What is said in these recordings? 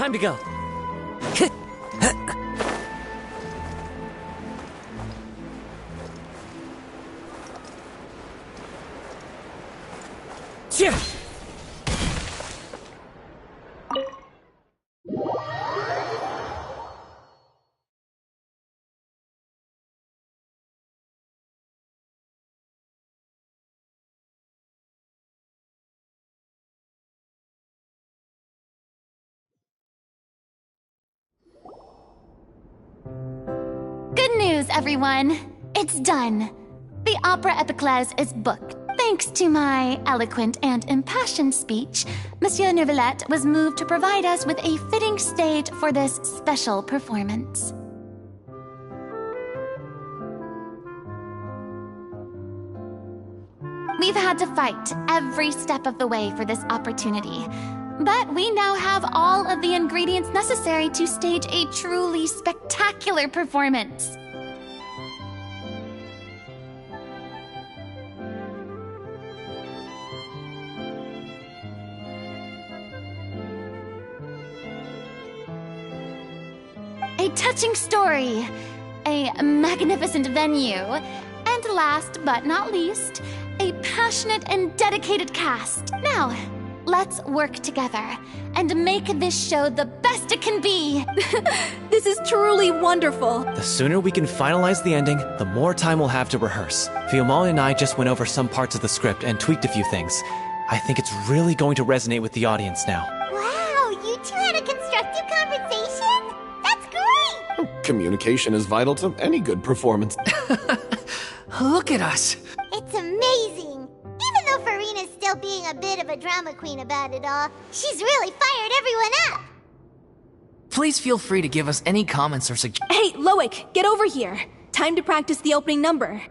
time to go. Good news, everyone. It's done. The Opera Epiclese is booked. Thanks to my eloquent and impassioned speech, Monsieur Neuvillette was moved to provide us with a fitting stage for this special performance. We've had to fight every step of the way for this opportunity, but we now have all of the ingredients necessary to stage a truly spectacular performance. A touching story, a magnificent venue, and last but not least, a passionate and dedicated cast. Now, let's work together and make this show the best it can be. This is truly wonderful. The sooner we can finalize the ending, the more time we'll have to rehearse. Fiamma and I just went over some parts of the script and tweaked a few things. I think it's really going to resonate with the audience now. Wow, you two had a constructive conversation? That's great! Communication is vital to any good performance. Look at us. It's amazing. Even though Furina's still being a bit of a drama queen about it all, she's really fired everyone up. Please feel free to give us any comments or suggestions. Hey, Loic, get over here. Time to practice the opening number.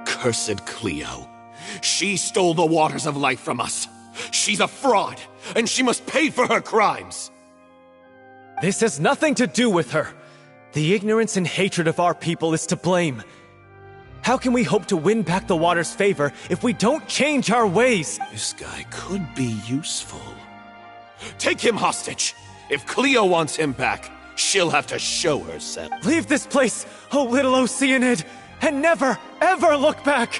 Cursed Cleo. She stole the waters of life from us. She's a fraud, and she must pay for her crimes. This has nothing to do with her. The ignorance and hatred of our people is to blame. How can we hope to win back the water's favor if we don't change our ways? This guy could be useful. Take him hostage. If Cleo wants him back, she'll have to show herself. Leave this place, O little Oceanid, and never, ever look back!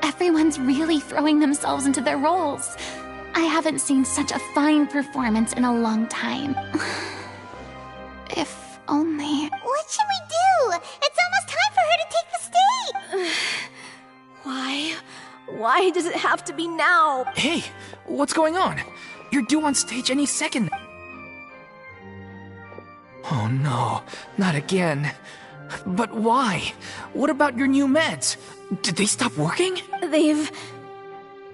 Everyone's really throwing themselves into their roles. I haven't seen such a fine performance in a long time. If only... What should we do? It's almost time for her to take the stage! Why? Why does it have to be now? Hey, what's going on? You're due on stage any second. Oh no, not again. But why? What about your new meds? Did they stop working? They've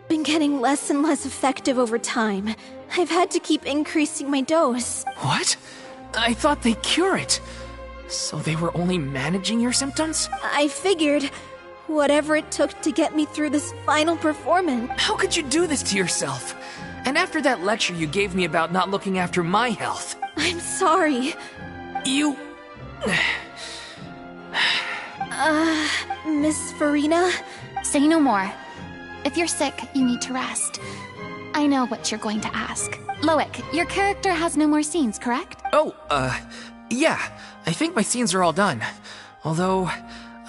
been getting less and less effective over time. I've had to keep increasing my dose. What? I thought they cure it. So they were only managing your symptoms? I figured whatever it took to get me through this final performance. How could you do this to yourself? And after that lecture you gave me about not looking after my health. I'm sorry. You... Miss Furina? Say no more. If you're sick, you need to rest. I know what you're going to ask. Loic, your character has no more scenes, correct? Oh, yeah. I think my scenes are all done. Although,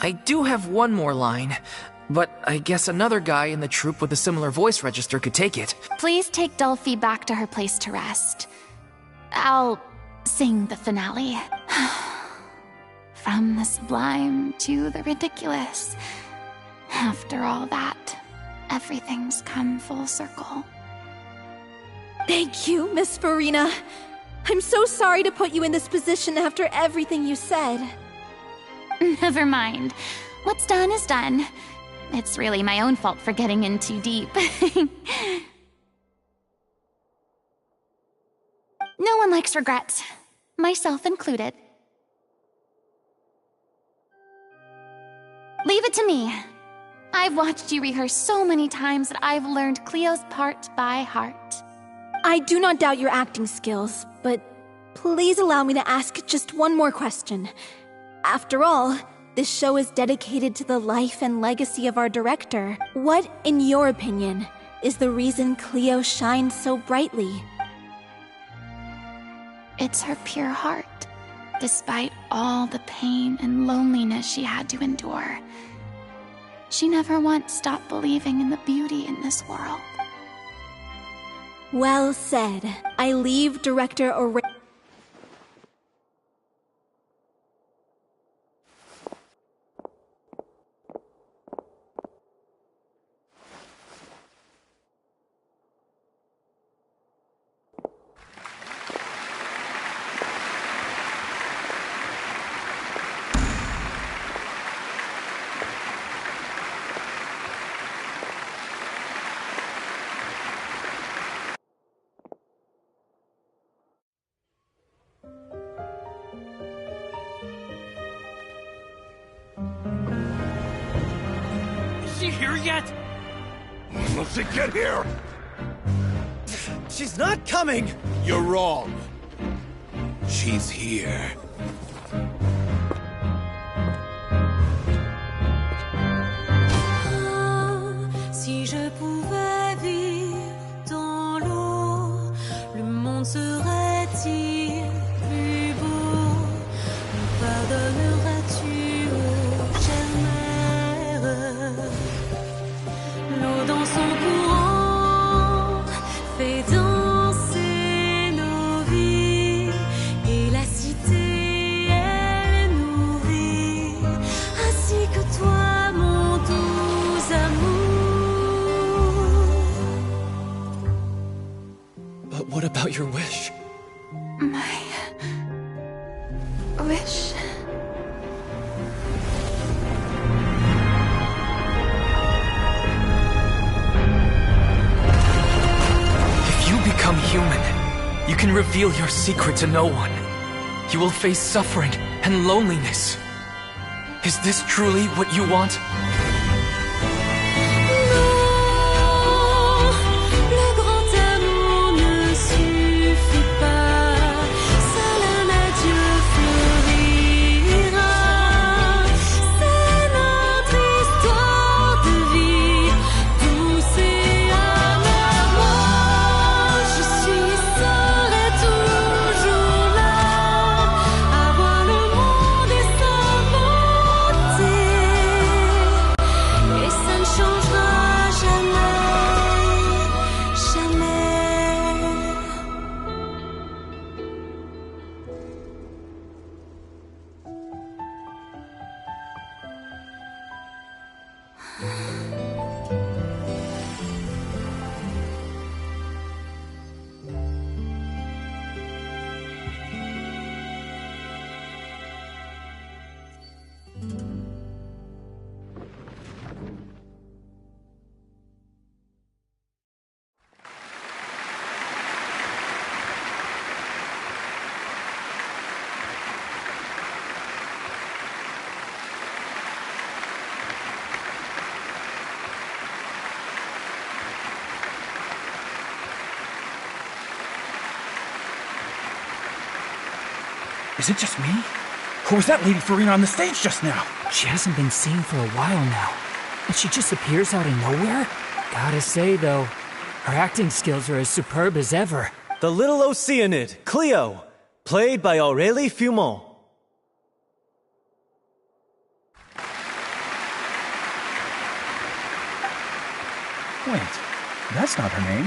I do have one more line. But I guess another guy in the troupe with a similar voice register could take it. Please take Delphi back to her place to rest. I'll sing the finale. From the sublime to the ridiculous. After all that, everything's come full circle. Thank you, Miss Furina. I'm so sorry to put you in this position after everything you said. Never mind. What's done is done. It's really my own fault for getting in too deep. No one likes regrets, myself included. Leave it to me. I've watched you rehearse so many times that I've learned Cleo's part by heart. I do not doubt your acting skills, but please allow me to ask just one more question. After all, this show is dedicated to the life and legacy of our director. What, in your opinion, is the reason Cleo shines so brightly? It's her pure heart, despite all the pain and loneliness she had to endure. She never once stopped believing in the beauty in this world. Well said. I leave Director Ora- Is she here yet? Will she get here? She's not coming! You're wrong. She's here. Si je pouvais vivre dans l'eau, le monde serait-il plus beau? Me pardonneras-tu, ô chère mère? L'eau dans son courant fait danser nos vies, et la cité elle nourrit, ainsi que toi, mon doux amour. But what about your wish? My wish. If you become human, you can reveal your secret to no one. You will face suffering and loneliness. Is this truly what you want? Le grand amour ne suffit pas, seul un adieu fleurira. C'est notre histoire de vie, douce et amère. Moi, je suis seule et toujours là, à voir le monde et s'inventer. Et ça ne changera jamais, jamais. Is it just me? Or was that Lady Furina on the stage just now? She hasn't been seen for a while now, and she just appears out of nowhere? Gotta say, though, her acting skills are as superb as ever. The little Oceanid, Cleo, played by Aurélie Fumont. Wait, that's not her name.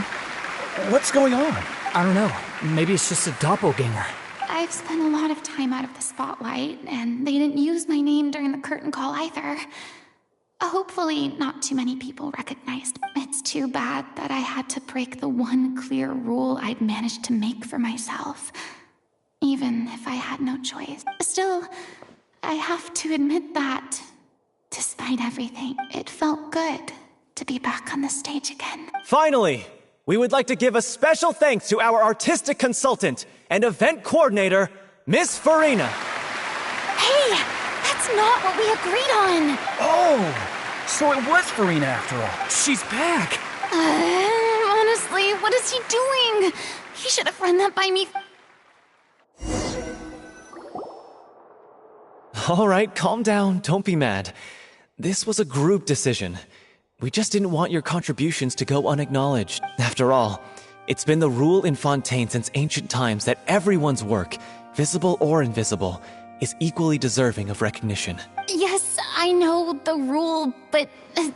What's going on? I don't know, maybe it's just a doppelganger. I've spent a lot of time out of the spotlight, and they didn't use my name during the curtain call either. Hopefully, not too many people recognized. It's too bad that I had to break the one clear rule I'd managed to make for myself, even if I had no choice. Still, I have to admit that, despite Despite everything, it felt good to be back on the stage again. Finally, we would like to give a special thanks to our artistic consultant and event coordinator, Miss Furina. Hey, that's not what we agreed on. Oh, so it was Furina after all. She's back! Honestly, what is he doing? He should have run that by me. All right, calm down, don't be mad. This was a group decision. We just didn't want your contributions to go unacknowledged. After all, it's been the rule in Fontaine since ancient times that everyone's work, visible or invisible, is equally deserving of recognition. Yes, I know the rule, but... It's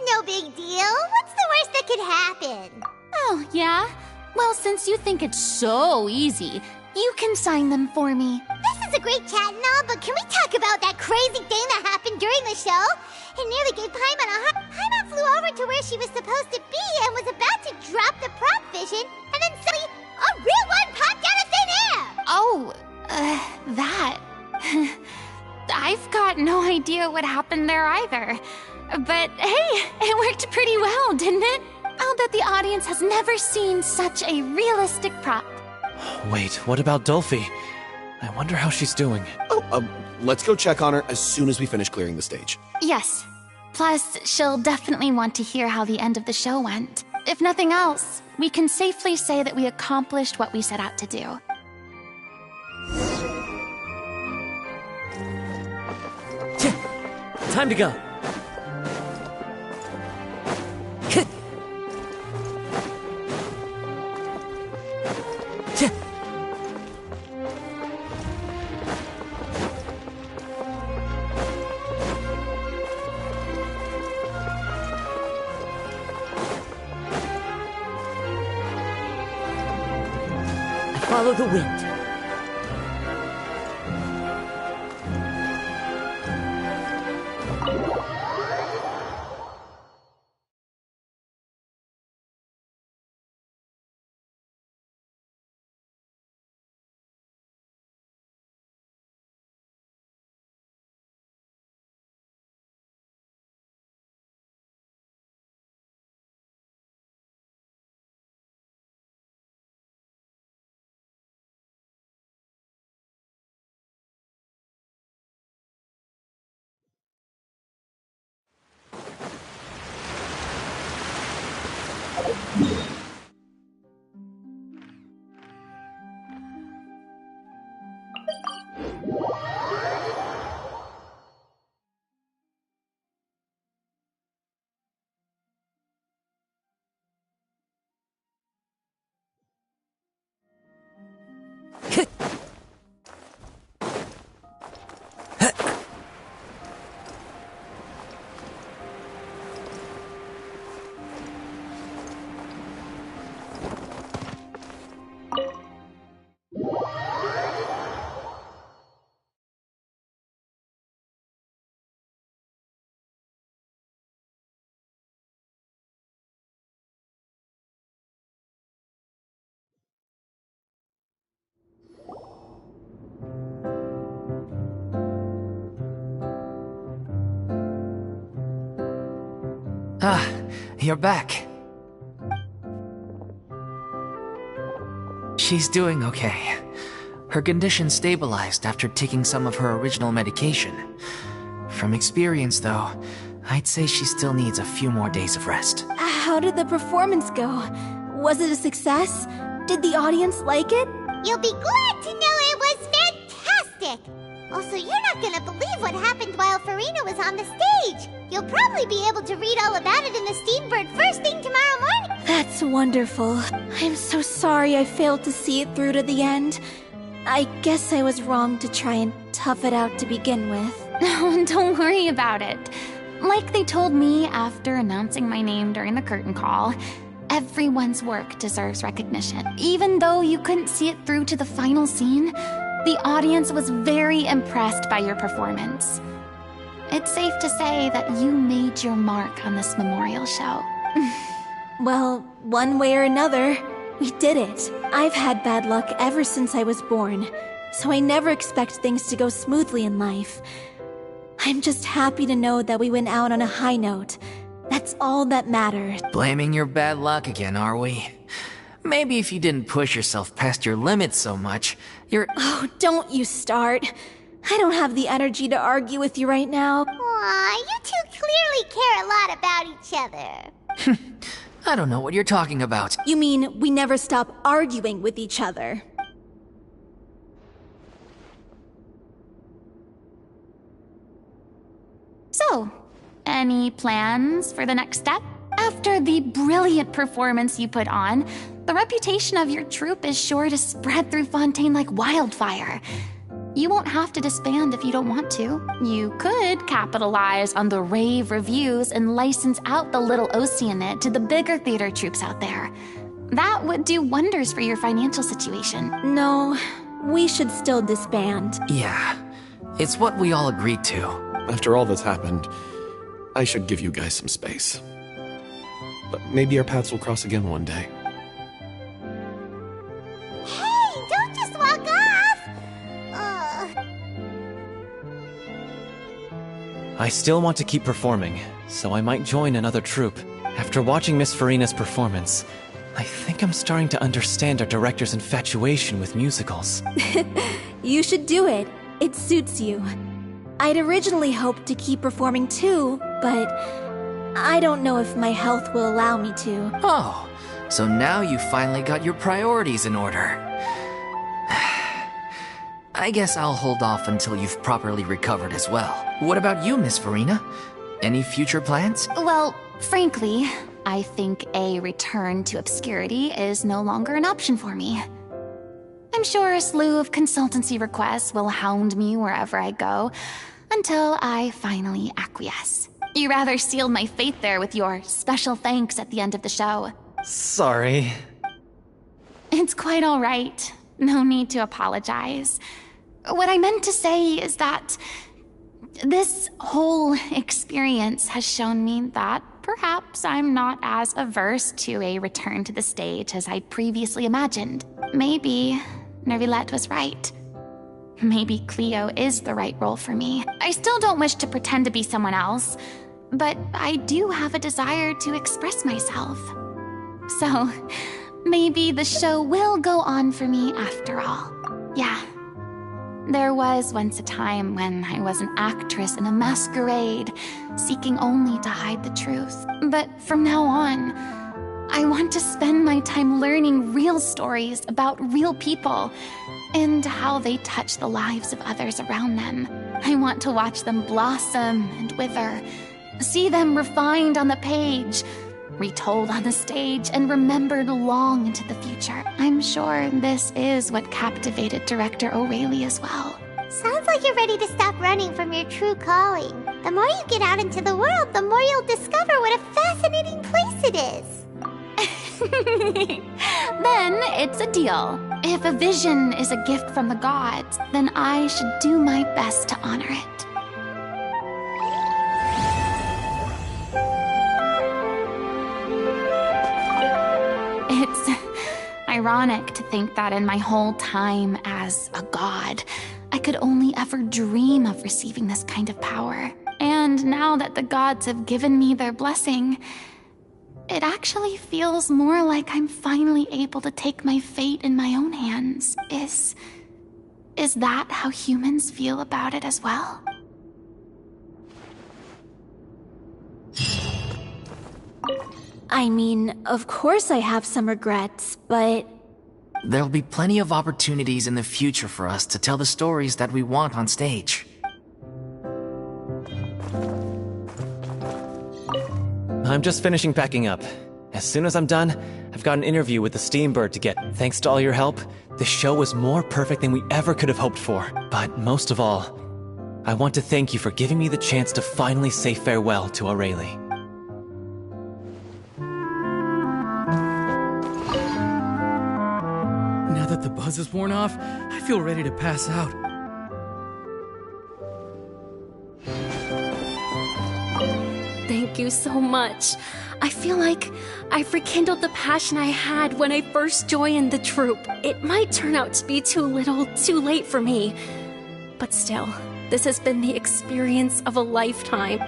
no big deal. What's the worst that could happen? Oh, yeah? Well, since you think it's so easy, you can sign them for me. This is a great chat and all, but can we talk about that crazy thing that happened during the show? It nearly gave Paimon a heart. Paimon flew over to where she was supposed to be and was about to drop the prop vision, and then suddenly a real one popped out of thin air! Oh, that. I've got no idea what happened there either. But hey, it worked pretty well, didn't it? I'll bet the audience has never seen such a realistic prop. Wait, what about Dolphy? I wonder how she's doing. Let's go check on her as soon as we finish clearing the stage. Yes. Plus, she'll definitely want to hear how the end of the show went. If nothing else, we can safely say that we accomplished what we set out to do. Time to go. Follow the wind. Ah, you're back. She's doing okay. Her condition stabilized after taking some of her original medication. From experience, though, I'd say she still needs a few more days of rest. How did the performance go? Was it a success? Did the audience like it? You'll be glad to know it was fantastic! Also, you're not gonna believe what happened while Furina was on the stage! You'll probably be able to read all about it in the Steambird first thing tomorrow morning! That's wonderful. I'm so sorry I failed to see it through to the end. I guess I was wrong to try and tough it out to begin with. No, don't worry about it. Like they told me after announcing my name during the curtain call, everyone's work deserves recognition. Even though you couldn't see it through to the final scene, the audience was very impressed by your performance. It's safe to say that you made your mark on this memorial show. Well, one way or another, we did it. I've had bad luck ever since I was born, so I never expect things to go smoothly in life. I'm just happy to know that we went out on a high note. That's all that matters. Blaming your bad luck again, are we? Maybe if you didn't push yourself past your limits so much, Oh, don't you start. I don't have the energy to argue with you right now. Aw, you two clearly care a lot about each other. I don't know what you're talking about. You mean we never stop arguing with each other? So, any plans for the next step? After the brilliant performance you put on, the reputation of your troupe is sure to spread through Fontaine like wildfire. You won't have to disband if you don't want to. You could capitalize on the rave reviews and license out the Little Oceanid to the bigger theater troupes out there. That would do wonders for your financial situation. No, we should still disband. Yeah, it's what we all agreed to. After all that's happened, I should give you guys some space. But maybe our paths will cross again one day. Hey, don't just walk off! I still want to keep performing, so I might join another troupe. After watching Miss Furina's performance, I think I'm starting to understand our director's infatuation with musicals. You should do it. It suits you. I'd originally hoped to keep performing too, but I don't know if my health will allow me to. Oh, so now you finally got your priorities in order. I guess I'll hold off until you've properly recovered as well. What about you, Miss Furina? Any future plans? Well, frankly, I think a return to obscurity is no longer an option for me. I'm sure a slew of consultancy requests will hound me wherever I go, until I finally acquiesce. You rather sealed my fate there with your special thanks at the end of the show. Sorry. It's quite all right. No need to apologize. What I meant to say is that this whole experience has shown me that perhaps I'm not as averse to a return to the stage as I'd previously imagined. Maybe Neuvillette was right. Maybe Cleo is the right role for me. I still don't wish to pretend to be someone else, but I do have a desire to express myself. So, maybe the show will go on for me after all. Yeah. There was once a time when I was an actress in a masquerade, seeking only to hide the truth. But from now on, I want to spend my time learning real stories about real people and how they touch the lives of others around them. I want to watch them blossom and wither, see them refined on the page, retold on the stage, and remembered long into the future. I'm sure this is what captivated director O'Reilly as well. Sounds like you're ready to stop running from your true calling. The more you get out into the world, the more you'll discover what a fascinating place it is. Then it's a deal. If a vision is a gift from the gods, then I should do my best to honor it. It's ironic to think that in my whole time as a god, I could only ever dream of receiving this kind of power. And now that the gods have given me their blessing, it actually feels more like I'm finally able to take my fate in my own hands. Is that how humans feel about it as well? I mean, of course I have some regrets, but There'll be plenty of opportunities in the future for us to tell the stories that we want on stage. I'm just finishing packing up. As soon as I'm done, I've got an interview with the Steambird to get. Thanks to all your help, this show was more perfect than we ever could have hoped for. But most of all, I want to thank you for giving me the chance to finally say farewell to O'Reilly. Now that the buzz is worn off, I feel ready to pass out. Thank you so much. I feel like I've rekindled the passion I had when I first joined the troupe. It might turn out to be too little, too late for me. But still, This has been the experience of a lifetime.